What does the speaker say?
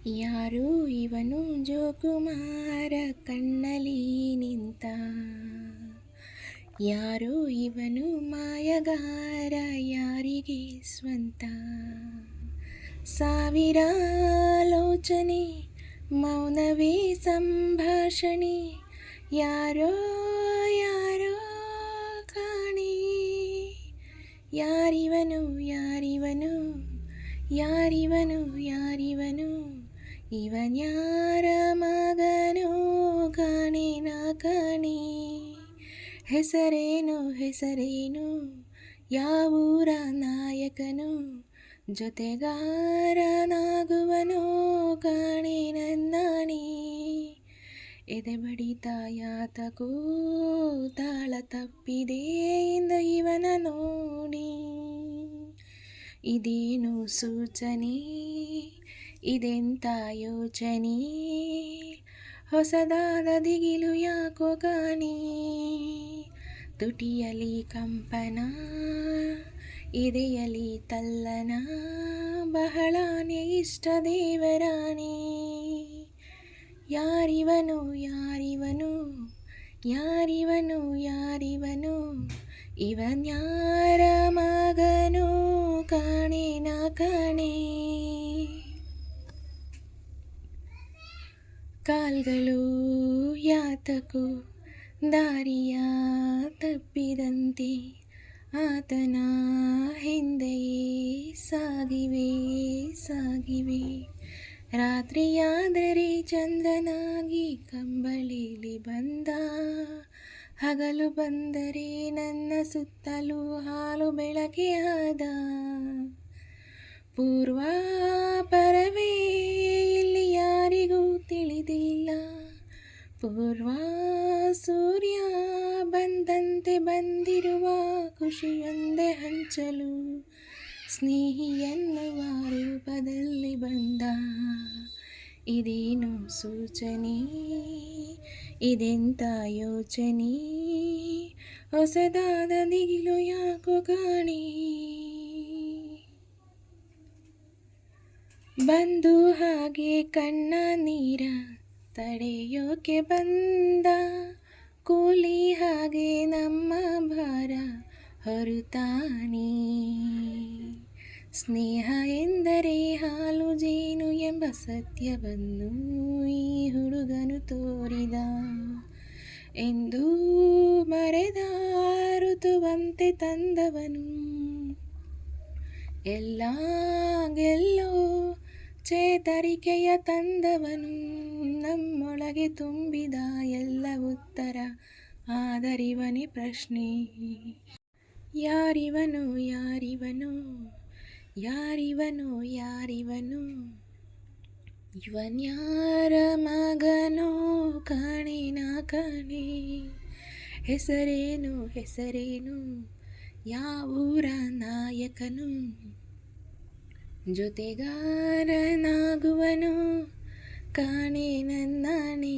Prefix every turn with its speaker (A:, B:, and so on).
A: ಯಾರು ಇವನು ಜೋಕುಮಾರ ಕಣ್ಣಲಿ ನಿಂತ, ಯಾರು ಇವನು ಮಾಯಗಾರ ಯಾರಿಗೆ ಸ್ವಂತ. ಸಾವಿರ ಆಲೋಚನೆ ಮೌನವೇ ಸಂಭಾಷಣೆ, ಯಾರೋ ಯಾರೋ ಕಾಣೆ. ಯಾರಿವನು ಯಾರಿವನು ಯಾರಿವನು ಯಾರಿವನು, ಇವನ್ಯಾರ ಮಗನೋ ಕಾಣೆ ನಾ ಕಾಣೆ. ಹೆಸರೇನು ಹೆಸರೇನು ಯಾವೂರ ನಾಯಕನು, ಜೊತೆಗಾರನಾಗುವನೋ ಕಾಣೆ ನನ್ನಾಣೆ. ಎದೆ ಬಡಿತ ಯಾತಕೋ ತಾಳ ತಪ್ಪಿದೆ ಇಂದ ಇವನ ನೋಡಿ. ಇದೇನು ಸೂಚನೆ ಇದೆಂಥ ಯೋಚನೆ, ಹೊಸದಾದ ದಿಗಿಲು ಯಾಕೋ ಕಾಣಿ. ತುಟಿಯಲಿ ಕಂಪನ ಎದೆಯಲಿ ತಲ್ಲನ, ಬಹಳಾನೇ ಇಷ್ಟ ದೇವರಾಣಿ. ಯಾರಿವನು ಯಾರಿವನು ಯಾರಿವನು ಯಾರಿವನು, ಇವನ್ಯಾರ ಮಗನೋ ಕಾಣೆ ನಾ ಕಾಣೆ. ಕಾಲ್ಗಳು ಯಾತಕೋ ದಾರಿಯ ತಪ್ಪಿದಂತೆ, ಆತನ ಹಿಂದೆಯೇ ಸಾಗಿವೆ ಸಾಗಿವೆ. ರಾತ್ರಿಯಾದರೆ ಚಂದ್ರನಾಗಿ ಕಂಬಳಿಲಿ ಬಂದ, ಹಗಲು ಬಂದರೆ ನನ್ನ ಸುತ್ತಲೂ ಹಾಲು ಬೆಳಕೆ ಆದ. ಪೂರ್ವಾಪರವೇ ಇಲ್ಲಿ ಯಾರಿಗೂ ತಿಳಿದಿಲ್ಲ, ಪೂರ್ವ ಸೂರ್ಯ ಬಂದಂತೆ ಬಂದಿರುವ ಖುಷಿಯೊಂದೇ ಹಂಚಲು, ಸ್ನೇಹಿ ಎನ್ನುವ ರೂಪದಲ್ಲಿ ಬಂದ. ಇದೇನು ಸೂಚನೆ ಇದೆಂಥ ಯೋಚನೆ, ಹೊಸದಾದ ದಿಗಿಲು ಯಾಕೋ ಕಾಣೆ. ಬಂದು ಹಾಗೆ ಕಣ್ಣ ನೀರ ತಡೆಯೋಕೆ ಬಂದ, ಕೂಲಿ ಹಾಗೆ ನಮ್ಮ ಭಾರ ಹೊರುತ್ತಾನೆ. ಸ್ನೇಹ ಎಂದರೆ ಹಾಲು ಜೇನು ಎಂಬ ಸತ್ಯವನ್ನು ಈ ಹುಡುಗನು ತೋರಿದ. ಎಂದೂ ಮರೆದ ಋತುವಂತೆ ತಂದವನು, ಎಲ್ಲ ಗೆಲ್ಲೋ ಚೇತರಿಕೆಯ ತಂದವನು. ನಮ್ಮೊಳಗೆ ತುಂಬಿದ ಎಲ್ಲ ಉತ್ತರ ಆದರಿವನೇ ಪ್ರಶ್ನೆ. ಯಾರಿವನು ಯಾರಿವನು ಯಾರಿವನು ಯಾರಿವನು, ಇವನ್ಯಾರ ಮಗನೋ ಕಾಣೆ ನಾ ಕಾಣೆ. ಹೆಸರೇನು ಹೆಸರೇನು ಯಾವೂರ ನಾಯಕನು, ಜೊತೆಗಾರನಾಗುವನು ಕಾಣೆ ನನ್ನಾಣೆ.